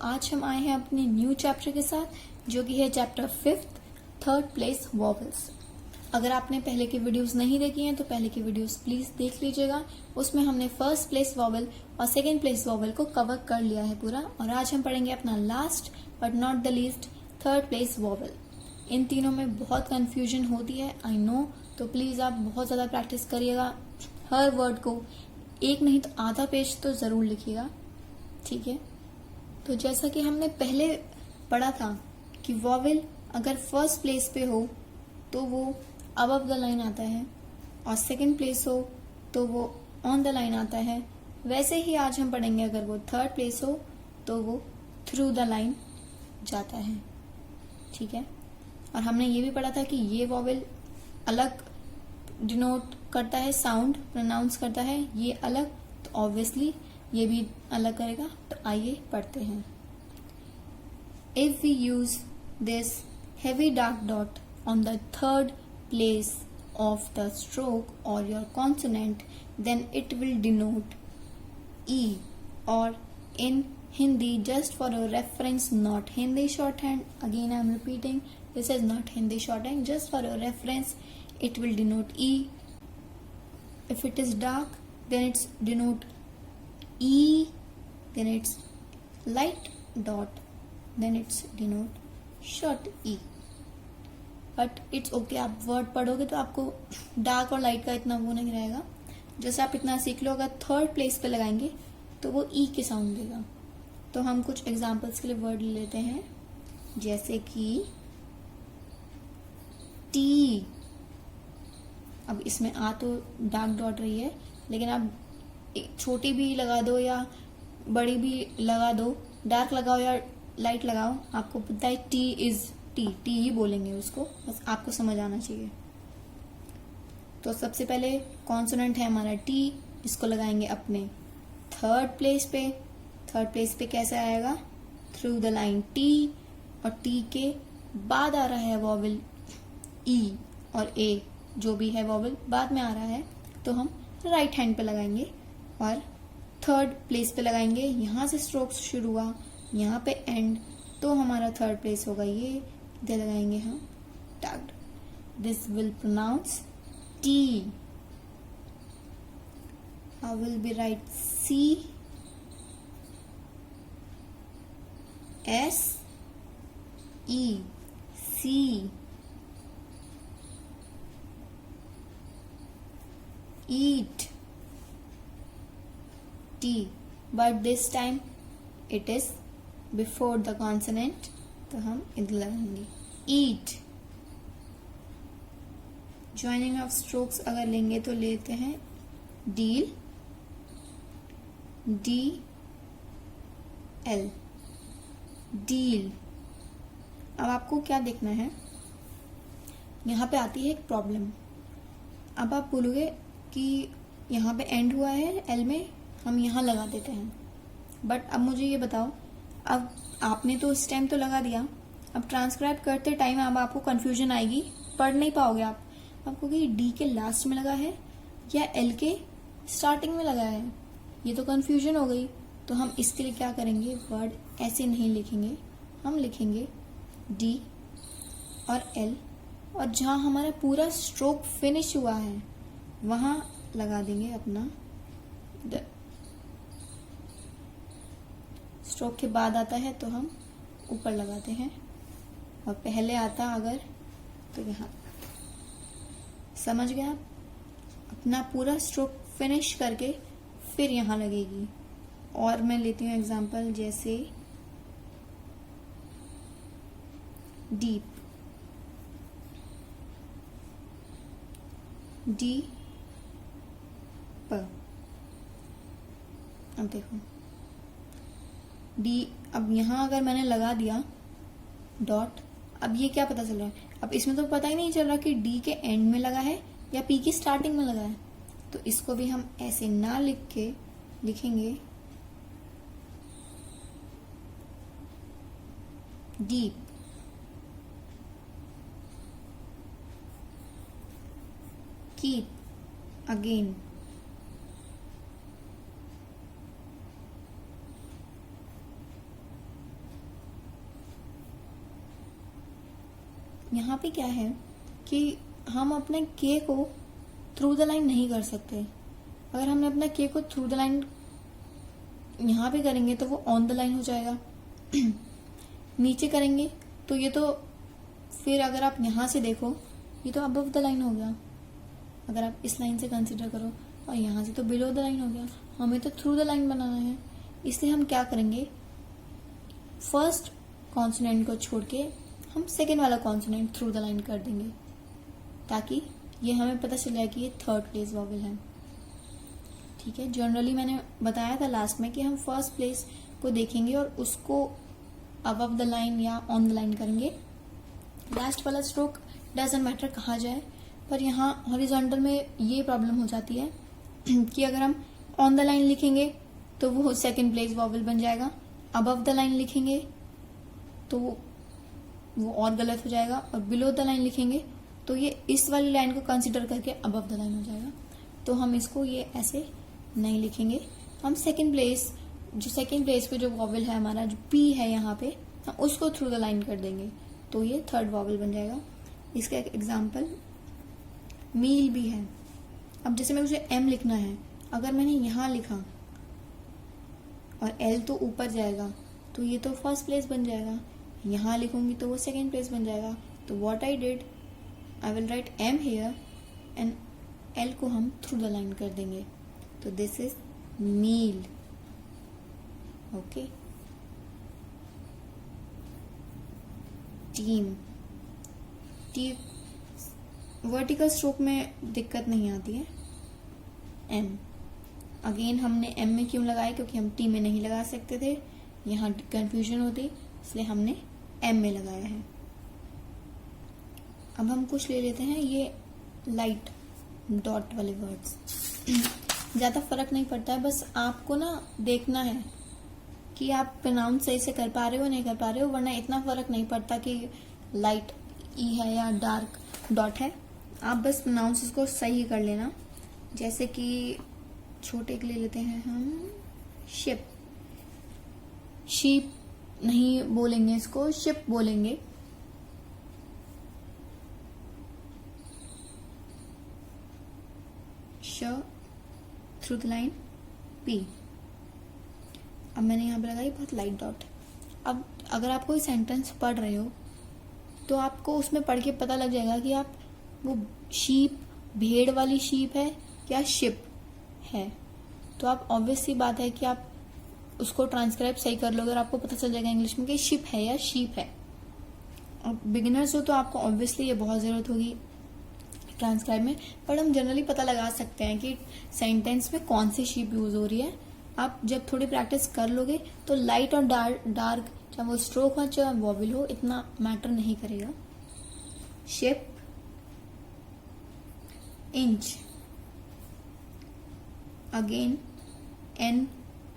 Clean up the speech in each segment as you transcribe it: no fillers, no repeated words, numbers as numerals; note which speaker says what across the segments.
Speaker 1: आज हम आए हैं अपने न्यू चैप्टर के साथ, जो कि है chapter 5th, third place vowels. अगर आपने पहले की वीडियोस नहीं देखी हैं तो पहले की वीडियोस प्लीज देख लीजिएगा। उसमें हमने फर्स्ट प्लेस वॉवल और सेकेंड प्लेस वॉवल को कवर कर लिया है पूरा, और आज हम पढ़ेंगे अपना last but not the least third place vowel. इन तीनों में बहुत कंफ्यूजन होती है, आई नो, तो प्लीज आप बहुत ज्यादा प्रैक्टिस करिएगा। हर वर्ड को एक नहीं तो आधा पेज तो जरूर लिखिएगा, ठीक है। तो जैसा कि हमने पहले पढ़ा था कि वॉवेल अगर फर्स्ट प्लेस पे हो तो वो अबव द लाइन आता है, और सेकंड प्लेस हो तो वो ऑन द लाइन आता है। वैसे ही आज हम पढ़ेंगे अगर वो थर्ड प्लेस हो तो वो थ्रू द लाइन जाता है, ठीक है। और हमने ये भी पढ़ा था कि ये वॉवेल अलग डिनोट करता है, साउंड प्रोनाउंस करता है, ये अलग, तो ऑब्वियसली ये भी अलग करेगा। तो आइए पढ़ते हैं। If we use this heavy dark dot on the third place of the stroke और your consonant, then it will denote E. और in Hindi, just for a reference, not Hindi shorthand, again I am repeating, this is not Hindi shorthand, just for a reference, it will denote E. If it is dark, then it's denote E, then it's light dot, then it's denote short E. But it's okay, आप word पढ़ोगे तो आपको dark और light का इतना वो नहीं रहेगा। जैसे आप इतना सीख लो, अगर थर्ड प्लेस पे लगाएंगे तो वो ई के साउंड देगा। तो हम कुछ एग्जांपल्स के लिए वर्ड ले लेते हैं, जैसे कि टी। अब इसमें आ तो डार्क डॉट रही है, लेकिन आप छोटी भी लगा दो या बड़ी भी लगा दो, डार्क लगाओ या लाइट लगाओ, आपको पता है टी इज टी, टी ही बोलेंगे उसको, बस आपको समझ आना चाहिए। तो सबसे पहले कॉन्सोनेंट है हमारा टी, इसको लगाएंगे अपने थर्ड प्लेस पे। थर्ड प्लेस पे कैसे आएगा? थ्रू द लाइन टी, और टी के बाद आ रहा है वॉवल ई और ए, जो भी है वॉवल बाद में आ रहा है, तो हम राइट हैंड पे लगाएंगे और थर्ड प्लेस पे लगाएंगे। यहां से स्ट्रोक्स शुरू हुआ, यहाँ पे एंड, तो हमारा थर्ड प्लेस होगा ये, इधर लगाएंगे हम tagged. This will pronounce T. I will be write C S E, C, eat, T, but this time it is before the consonant, तो हम इधर लगाएंगे eat। ज्वाइनिंग ऑफ स्ट्रोक्स अगर लेंगे तो लेते हैं डील, डी एल, डील। अब आपको क्या देखना है, यहाँ पे आती है एक प्रॉब्लम। अब आप बोलोगे कि यहाँ पे एंड हुआ है एल में, हम यहाँ लगा देते हैं, बट अब मुझे ये बताओ, अब आपने तो इस टाइम तो लगा दिया, अब ट्रांसक्राइब करते टाइम अब आपको कंफ्यूजन आएगी, पढ़ नहीं पाओगे आप। आपको कि डी के लास्ट में लगा है या एल के स्टार्टिंग में लगा है, ये तो कंफ्यूजन हो गई। तो हम इसके लिए क्या करेंगे, वर्ड ऐसे नहीं लिखेंगे, हम लिखेंगे डी और एल, और जहां हमारा पूरा स्ट्रोक फिनिश हुआ है वहां लगा देंगे अपना द। स्ट्रोक के बाद आता है तो हम ऊपर लगाते हैं, और पहले आता अगर तो यहाँ। समझ गए आप? अपना पूरा स्ट्रोक फिनिश करके फिर यहां लगेगी। और मैं लेती हूँ एग्जांपल, जैसे डीप, डी प। अब देखो डी, अब यहां अगर मैंने लगा दिया डॉट, अब ये क्या पता चल रहा है, अब इसमें तो पता ही नहीं चल रहा कि डी के एंड में लगा है या पी की स्टार्टिंग में लगा है। तो इसको भी हम ऐसे ना लिख के लिखेंगे डीप, कीप, अगेन, यहाँ पे क्या है कि हम अपने के को थ्रू द लाइन नहीं कर सकते। अगर हमने अपना के को थ्रू द लाइन यहाँ पे करेंगे तो वो ऑन द लाइन हो जाएगा। नीचे करेंगे तो ये तो फिर अगर आप यहाँ से देखो ये तो अबव द लाइन हो गया, अगर आप इस लाइन से कंसिडर करो, और यहाँ से तो बिलो द लाइन हो गया। हमें तो थ्रू द लाइन बनाना है, इसलिए हम क्या करेंगे, फर्स्ट कॉन्सोनेंट को छोड़ के हम सेकेंड वाला कॉन्सोनेंट थ्रू द लाइन कर देंगे, ताकि ये हमें पता चल जाए कि ये थर्ड प्लेस वॉवेल है। ठीक है, जनरली मैंने बताया था लास्ट में कि हम फर्स्ट प्लेस को देखेंगे और उसको अबव द लाइन या ऑन द लाइन करेंगे। लास्ट वाला स्ट्रोक डजंट मैटर कहाँ जाए, पर यहाँ हॉरिजॉन्टल में ये प्रॉब्लम हो जाती है कि अगर हम ऑन द लाइन लिखेंगे तो वो सेकेंड प्लेस वॉवेल बन जाएगा, अबव द लाइन लिखेंगे तो वो और गलत हो जाएगा, और बिलो द लाइन लिखेंगे तो ये इस वाली लाइन को कंसिडर करके अबव द लाइन हो जाएगा। तो हम इसको ये ऐसे नहीं लिखेंगे, हम सेकेंड प्लेस पे जो वॉवेल है हमारा, जो पी है यहाँ पे, हम उसको थ्रू द लाइन कर देंगे तो ये थर्ड वॉवेल बन जाएगा। इसका एक एग्जाम्पल मील भी है। अब जैसे मैं मुझे एम लिखना है, अगर मैंने यहाँ लिखा और एल तो ऊपर जाएगा तो ये तो फर्स्ट प्लेस बन जाएगा, यहाँ लिखूंगी तो वो सेकेंड प्लेस बन जाएगा। तो what I did, I will write M here and L को हम थ्रू द लाइन कर देंगे, तो this is meal. Okay, team, T vertical stroke में दिक्कत नहीं आती है। एम, अगेन हमने एम में क्यों लगाया, क्योंकि हम टी में नहीं लगा सकते थे, यहाँ कंफ्यूजन होती, इसलिए हमने एम में लगाया है। अब हम कुछ ले लेते हैं ये लाइट डॉट वाले वर्ड्स। ज़्यादा फर्क नहीं पड़ता है, बस आपको ना देखना है कि आप प्रोनाउंस सही से कर पा रहे हो नहीं कर पा रहे हो, वरना इतना फर्क नहीं पड़ता कि लाइट ई है या डार्क डॉट है। आप बस प्रोनाउंस को सही कर लेना। जैसे कि छोटे के ले लेते हैं हम शिप, शीप नहीं बोलेंगे, इसको शिप बोलेंगे। श थ्रू द लाइन पी। अब मैंने यहाँ पे लगाई बहुत लाइट डॉट। अब अगर आप कोई सेंटेंस पढ़ रहे हो तो आपको उसमें पढ़ के पता लग जाएगा कि आप वो शीप भेड़ वाली शीप है या शिप है, तो आप ऑब्वियस सी बात है कि आप उसको ट्रांसक्राइब सही कर लोगे और आपको पता चल जाएगा इंग्लिश में कि शिप है या शीप है। अब बिगिनर्स हो तो आपको ऑब्वियसली ये बहुत ज़रूरत होगी ट्रांसक्राइब में, पर हम जनरली पता लगा सकते हैं कि सेंटेंस में कौन सी शीप यूज हो रही है। आप जब थोड़ी प्रैक्टिस कर लोगे तो लाइट और डार्क, चाहे वो स्ट्रोक हो चाहे वॉवेल हो, इतना मैटर नहीं करेगा। शिप, इंच, अगेन एन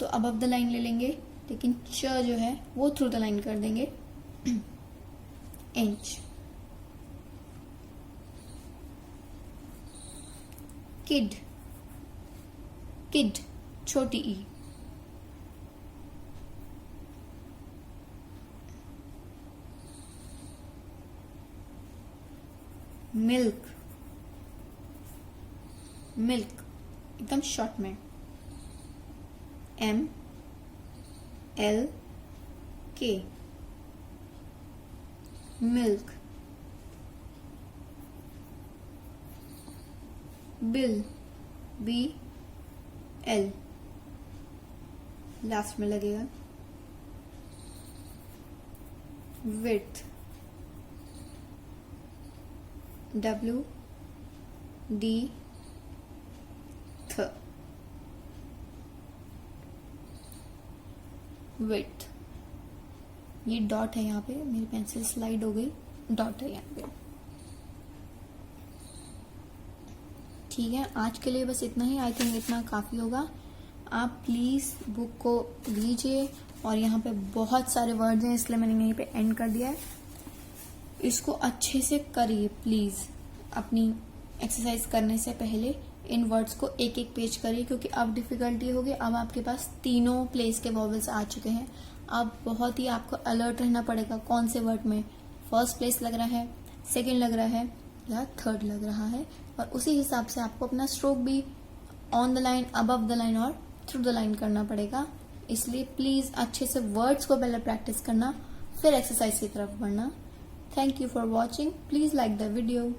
Speaker 1: तो अबव द लाइन ले लेंगे, लेकिन च जो है वो थ्रू द लाइन कर देंगे। इंच, किड, किड छोटी ई, मिल्क, मिल्क एकदम शॉर्ट में, M L K, milk, bill, B L last में लगेगा, विड्थ, डब्ल्यू डी थ, विड्थ। ये डॉट है यहाँ पे, मेरी पेंसिल स्लाइड हो गई, डॉट है यहाँ पे। ठीक है, आज के लिए बस इतना ही। आई थिंक इतना काफ़ी होगा। आप प्लीज़ बुक को लीजिए, और यहाँ पे बहुत सारे वर्ड्स हैं इसलिए मैंने यहीं पे एंड कर दिया है। इसको अच्छे से करिए प्लीज़। अपनी एक्सरसाइज करने से पहले इन वर्ड्स को एक एक पेज करिए, क्योंकि अब डिफिकल्टी होगी। अब आपके पास तीनों प्लेस के वॉवेल्स आ चुके हैं। अब बहुत ही आपको अलर्ट रहना पड़ेगा कौन से वर्ड में फर्स्ट प्लेस लग रहा है, सेकेंड लग रहा है या थर्ड लग रहा है, और उसी हिसाब से आपको अपना स्ट्रोक भी on the line, above the line और थ्रू द लाइन करना पड़ेगा। इसलिए प्लीज अच्छे से वर्ड्स को पहले प्रैक्टिस करना, फिर एक्सरसाइज की तरफ बढ़ना। Thank you for watching. Please like the video.